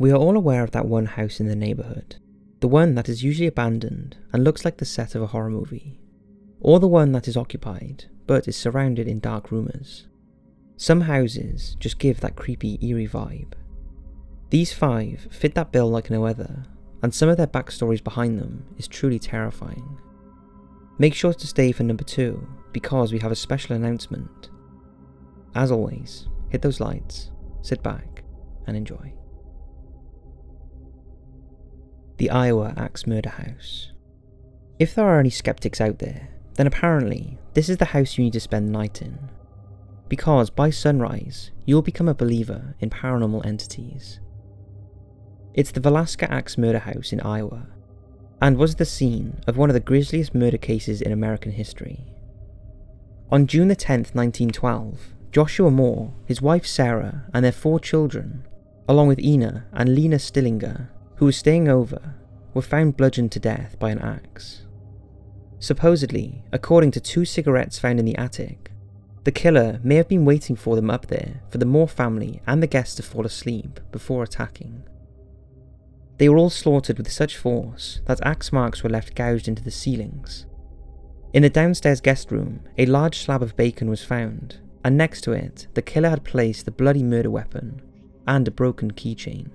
We are all aware of that one house in the neighbourhood, the one that is usually abandoned and looks like the set of a horror movie, or the one that is occupied but is surrounded in dark rumours. Some houses just give that creepy, eerie vibe. These 5 fit that bill like no other, and some of their backstories behind them is truly terrifying. Make sure to stay for number 2 because we have a special announcement. As always, hit those lights, sit back, and enjoy. The Iowa Axe Murder House. If there are any skeptics out there, then apparently this is the house you need to spend the night in. Because by sunrise, you'll become a believer in paranormal entities. It's the Velasca Axe Murder House in Iowa, and was the scene of one of the grisliest murder cases in American history. On June the 10th, 1912, Joshua Moore, his wife Sarah, and their 4 children, along with Ina and Lena Stillinger, who was staying over, were found bludgeoned to death by an axe. Supposedly, according to 2 cigarettes found in the attic, the killer may have been waiting for them up there for the Moore family and the guests to fall asleep before attacking. They were all slaughtered with such force that axe marks were left gouged into the ceilings. In the downstairs guest room, a large slab of bacon was found, and next to it, the killer had placed the bloody murder weapon and a broken keychain.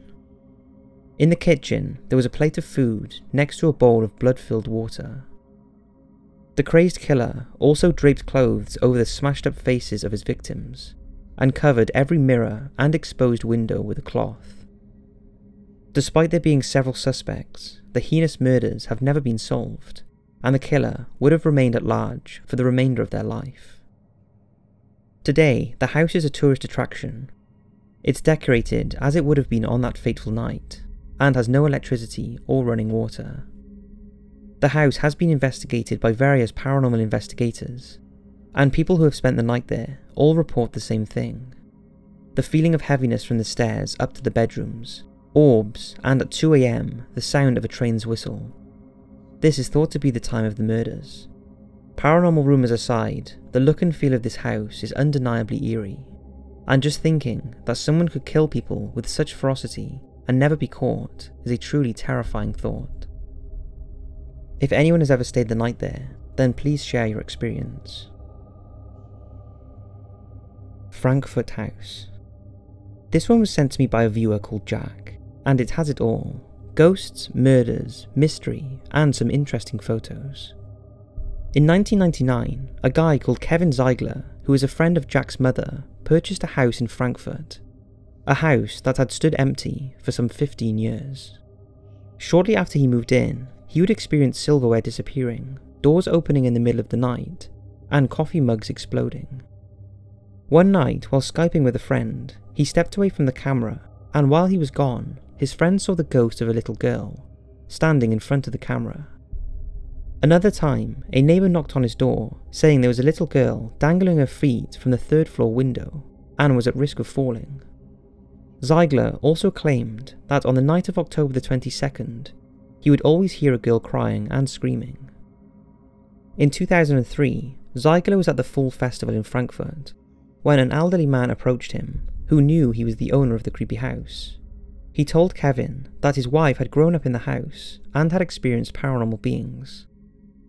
In the kitchen, there was a plate of food next to a bowl of blood-filled water. The crazed killer also draped clothes over the smashed-up faces of his victims, and covered every mirror and exposed window with a cloth. Despite there being several suspects, the heinous murders have never been solved, and the killer would have remained at large for the remainder of their life. Today, the house is a tourist attraction. It's decorated as it would have been on that fateful night, and has no electricity or running water. The house has been investigated by various paranormal investigators, and people who have spent the night there all report the same thing. The feeling of heaviness from the stairs up to the bedrooms, orbs, and at 2 AM, the sound of a train's whistle. This is thought to be the time of the murders. Paranormal rumours aside, the look and feel of this house is undeniably eerie, and just thinking that someone could kill people with such ferocity and never be caught is a truly terrifying thought. If anyone has ever stayed the night there, then please share your experience. Frankfurt House. This one was sent to me by a viewer called Jack, and it has it all: ghosts, murders, mystery, and some interesting photos. In 1999, a guy called Kevin Ziegler, who is a friend of Jack's mother, purchased a house in Frankfurt, a house that had stood empty for some 15 years. Shortly after he moved in, he would experience silverware disappearing, doors opening in the middle of the night, and coffee mugs exploding. One night, while Skyping with a friend, he stepped away from the camera, and while he was gone, his friend saw the ghost of a little girl, standing in front of the camera. Another time, a neighbour knocked on his door, saying there was a little girl dangling her feet from the 3rd floor window, and was at risk of falling. Ziegler also claimed that on the night of October the 22nd, he would always hear a girl crying and screaming. In 2003, Ziegler was at the Fall Festival in Frankfurt, when an elderly man approached him, who knew he was the owner of the creepy house. He told Kevin that his wife had grown up in the house and had experienced paranormal beings.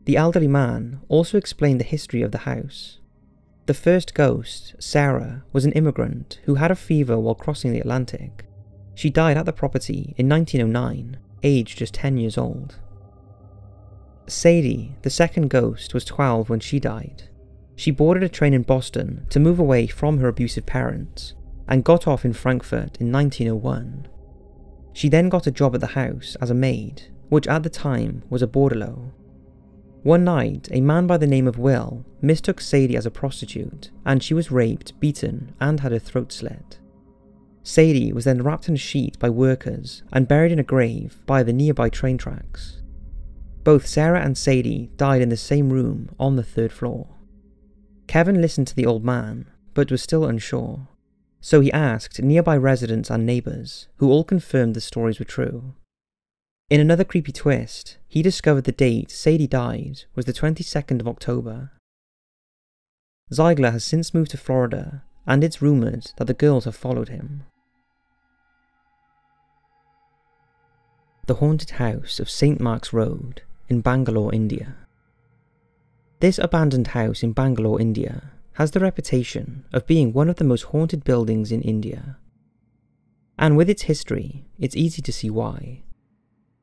The elderly man also explained the history of the house. The first ghost, Sarah, was an immigrant who had a fever while crossing the Atlantic. She died at the property in 1909, aged just 10 years old. Sadie, the second ghost, was 12 when she died. She boarded a train in Boston to move away from her abusive parents, and got off in Frankfurt in 1901. She then got a job at the house as a maid, which at the time was a bordello. One night, a man by the name of Will mistook Sadie as a prostitute, and she was raped, beaten, and had her throat slit. Sadie was then wrapped in a sheet by workers and buried in a grave by the nearby train tracks. Both Sarah and Sadie died in the same room on the 3rd floor. Kevin listened to the old man, but was still unsure, so he asked nearby residents and neighbours, who all confirmed the stories were true. In another creepy twist, he discovered the date Sadie died was the 22nd of October. Ziegler has since moved to Florida, and it's rumoured that the girls have followed him. the haunted house of St. Mark's Road in Bangalore, India. This abandoned house in Bangalore, India has the reputation of being one of the most haunted buildings in India. And with its history, it's easy to see why.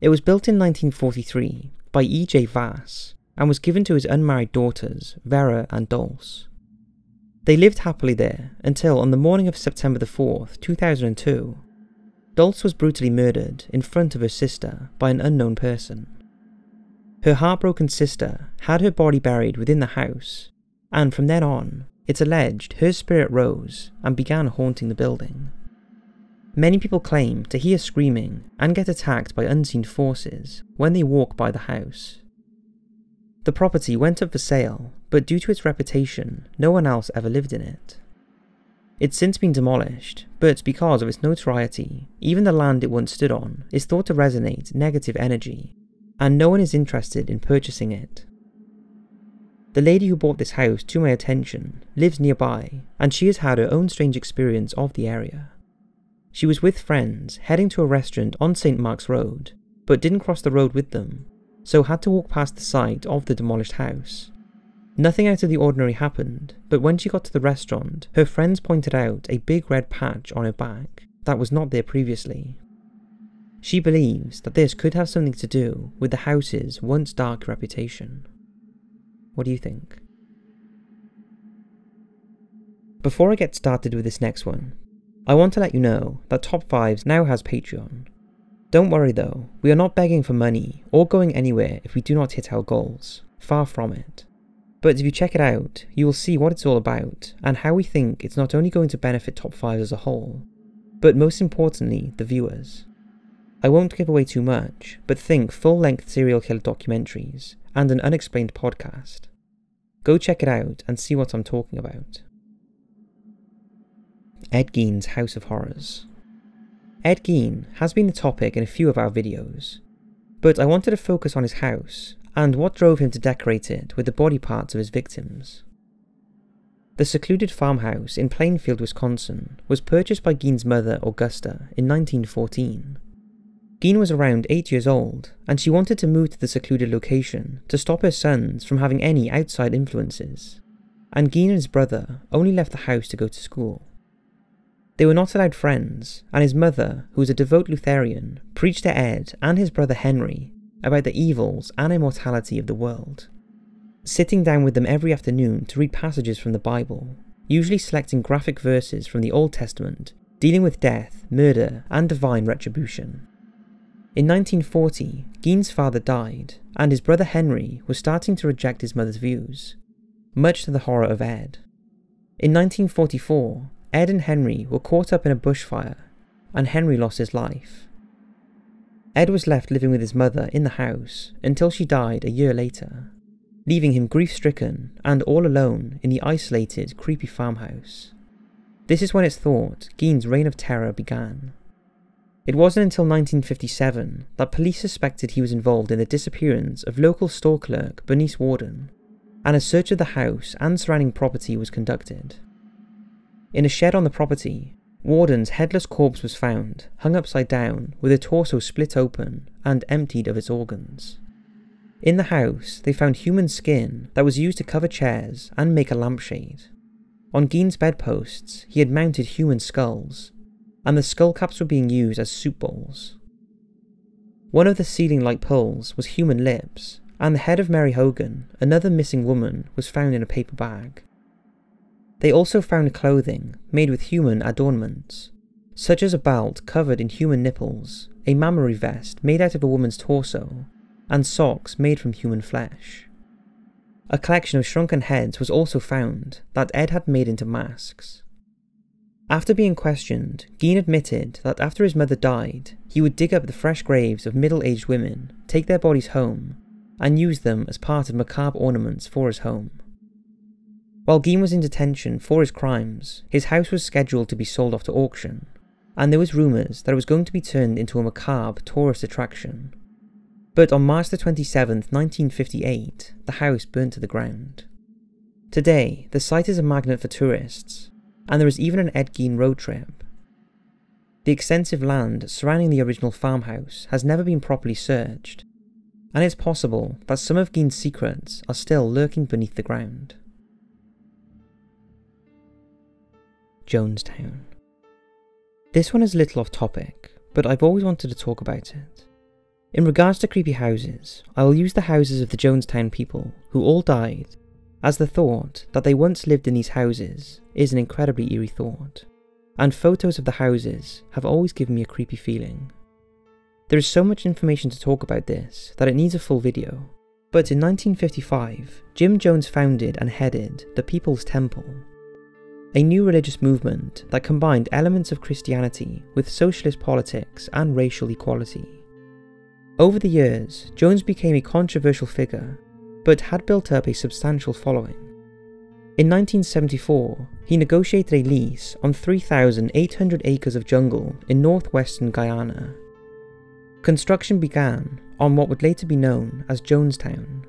It was built in 1943 by E.J. Vass and was given to his unmarried daughters, Vera and Dulce. They lived happily there until on the morning of September the 4th, 2002, Dulce was brutally murdered in front of her sister by an unknown person. Her heartbroken sister had her body buried within the house, and from then on, it's alleged her spirit rose and began haunting the building. Many people claim to hear screaming and get attacked by unseen forces when they walk by the house. The property went up for sale, but due to its reputation, no one else ever lived in it. It's since been demolished, but because of its notoriety, even the land it once stood on is thought to resonate negative energy, and no one is interested in purchasing it. The lady who brought this house to my attention lives nearby, and she has had her own strange experience of the area. She was with friends heading to a restaurant on St. Mark's Road, but didn't cross the road with them, so had to walk past the site of the demolished house. Nothing out of the ordinary happened, but when she got to the restaurant, her friends pointed out a big red patch on her back that was not there previously. She believes that this could have something to do with the house's once dark reputation. What do you think? Before I get started with this next one, I want to let you know that Top 5s now has Patreon. Don't worry though, we are not begging for money or going anywhere if we do not hit our goals, far from it. But if you check it out, you will see what it's all about and how we think it's not only going to benefit Top 5 as a whole, but most importantly, the viewers. I won't give away too much, but think full-length serial killer documentaries and an unexplained podcast. Go check it out and see what I'm talking about. Ed Gein's House of Horrors. Ed Gein has been the topic in a few of our videos, but I wanted to focus on his house and what drove him to decorate it with the body parts of his victims. The secluded farmhouse in Plainfield, Wisconsin was purchased by Gein's mother, Augusta, in 1914. Gein was around 8 years old, and she wanted to move to the secluded location to stop her sons from having any outside influences, and Gein and his brother only left the house to go to school. They were not allowed friends, and his mother, who was a devout Lutheran, preached to Ed and his brother Henry about the evils and immortality of the world, sitting down with them every afternoon to read passages from the Bible, usually selecting graphic verses from the Old Testament dealing with death, murder, and divine retribution. In 1940, Gein's father died, and his brother Henry was starting to reject his mother's views, much to the horror of Ed. In 1944, Ed and Henry were caught up in a bushfire, and Henry lost his life. Ed was left living with his mother in the house until she died a year later, leaving him grief-stricken and all alone in the isolated, creepy farmhouse. This is when it's thought Gein's reign of terror began. It wasn't until 1957 that police suspected he was involved in the disappearance of local store clerk Bernice Warden, and a search of the house and surrounding property was conducted. In a shed on the property, Warden's headless corpse was found, hung upside down, with her torso split open and emptied of its organs. In the house, they found human skin that was used to cover chairs and make a lampshade. On Gein's bedposts, he had mounted human skulls, and the skull caps were being used as soup bowls. One of the ceiling light poles was human lips, and the head of Mary Hogan, another missing woman, was found in a paper bag. They also found clothing made with human adornments, such as a belt covered in human nipples, a mammary vest made out of a woman's torso, and socks made from human flesh. A collection of shrunken heads was also found that Ed had made into masks. After being questioned, Gein admitted that after his mother died, he would dig up the fresh graves of middle-aged women, take their bodies home, and use them as part of macabre ornaments for his home. While Gein was in detention for his crimes, his house was scheduled to be sold off to auction, and there was rumours that it was going to be turned into a macabre tourist attraction. But on March the 27th, 1958, the house burnt to the ground. Today, the site is a magnet for tourists, and there is even an Ed Gein road trip. The extensive land surrounding the original farmhouse has never been properly searched, and it's possible that some of Gein's secrets are still lurking beneath the ground. Jonestown. This one is a little off topic, but I've always wanted to talk about it. In regards to creepy houses, I will use the houses of the Jonestown people, who all died, as the thought that they once lived in these houses is an incredibly eerie thought, and photos of the houses have always given me a creepy feeling. There is so much information to talk about this that it needs a full video, but in 1955, Jim Jones founded and headed the People's Temple, a new religious movement that combined elements of Christianity with socialist politics and racial equality. Over the years, Jones became a controversial figure, but had built up a substantial following. In 1974, he negotiated a lease on 3,800 acres of jungle in northwestern Guyana. Construction began on what would later be known as Jonestown,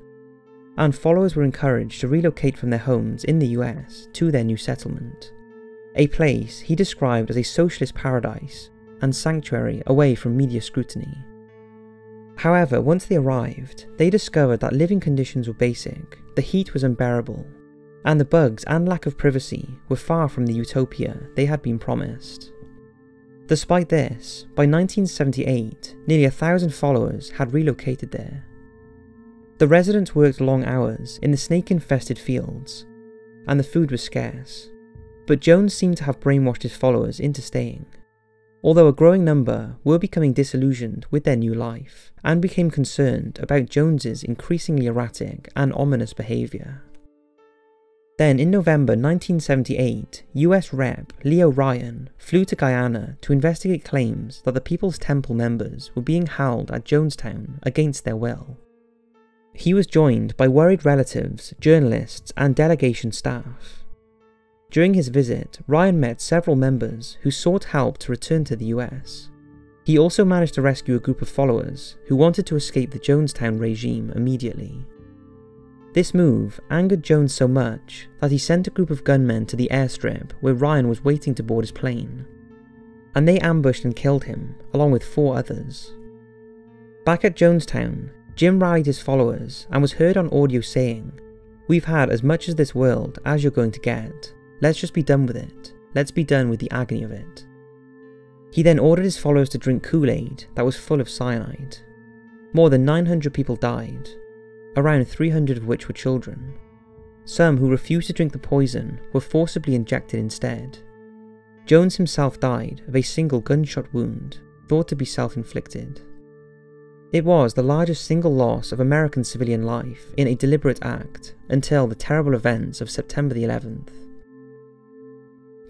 and followers were encouraged to relocate from their homes in the US to their new settlement, a place he described as a socialist paradise and sanctuary away from media scrutiny. However, once they arrived, they discovered that living conditions were basic, the heat was unbearable, and the bugs and lack of privacy were far from the utopia they had been promised. Despite this, by 1978, nearly 1,000 followers had relocated there. The residents worked long hours in the snake-infested fields, and the food was scarce, but Jones seemed to have brainwashed his followers into staying, although a growing number were becoming disillusioned with their new life, and became concerned about Jones's increasingly erratic and ominous behaviour. Then in November 1978, US Rep. Leo Ryan flew to Guyana to investigate claims that the People's Temple members were being held at Jonestown against their will. He was joined by worried relatives, journalists, and delegation staff. During his visit, Ryan met several members who sought help to return to the US. He also managed to rescue a group of followers who wanted to escape the Jonestown regime immediately. This move angered Jones so much that he sent a group of gunmen to the airstrip where Ryan was waiting to board his plane, and they ambushed and killed him, along with 4 others. Back at Jonestown, Jim rallied his followers and was heard on audio saying, "We've had as much of this world as you're going to get. Let's just be done with it. Let's be done with the agony of it." He then ordered his followers to drink Kool-Aid that was full of cyanide. More than 900 people died, around 300 of which were children. Some who refused to drink the poison were forcibly injected instead. Jones himself died of a single gunshot wound, thought to be self-inflicted. It was the largest single loss of American civilian life in a deliberate act until the terrible events of September the 11th.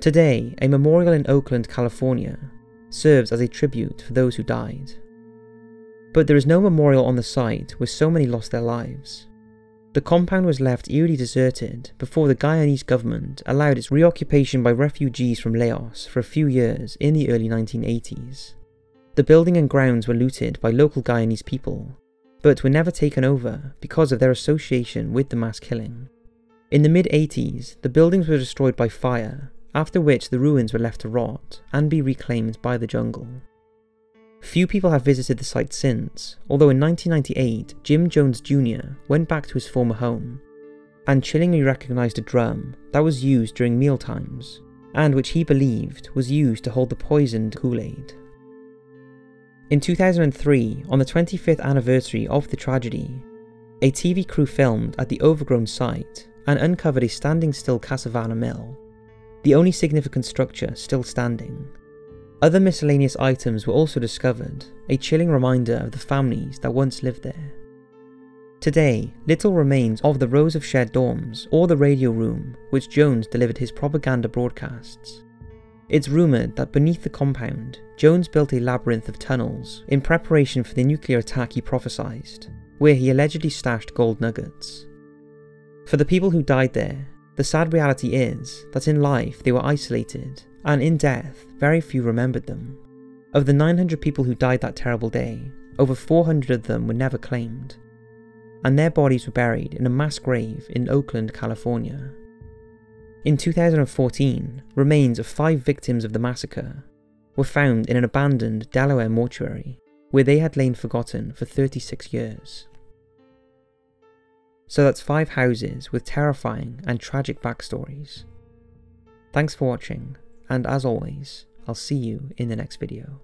Today, a memorial in Oakland, California, serves as a tribute for those who died. But there is no memorial on the site where so many lost their lives. The compound was left eerily deserted before the Guyanese government allowed its reoccupation by refugees from Laos for a few years in the early 1980s. The building and grounds were looted by local Guyanese people, but were never taken over because of their association with the mass killing. In the mid-80s, the buildings were destroyed by fire, after which the ruins were left to rot and be reclaimed by the jungle. Few people have visited the site since, although in 1998 Jim Jones Jr. went back to his former home and chillingly recognised a drum that was used during mealtimes and which he believed was used to hold the poisoned Kool-Aid. In 2003, on the 25th anniversary of the tragedy, a TV crew filmed at the overgrown site and uncovered a standing still Cassavana mill, the only significant structure still standing. Other miscellaneous items were also discovered, a chilling reminder of the families that once lived there. Today, little remains of the rows of shared dorms or the radio room which Jones delivered his propaganda broadcasts. It's rumoured that beneath the compound, Jones built a labyrinth of tunnels in preparation for the nuclear attack he prophesied, where he allegedly stashed gold nuggets. For the people who died there, the sad reality is that in life they were isolated, and in death very few remembered them. Of the 900 people who died that terrible day, over 400 of them were never claimed, and their bodies were buried in a mass grave in Oakland, California. In 2014, remains of 5 victims of the massacre, were found in an abandoned Delaware mortuary where they had lain forgotten for 36 years. So that's 5 houses with terrifying and tragic backstories. Thanks for watching, and as always, I'll see you in the next video.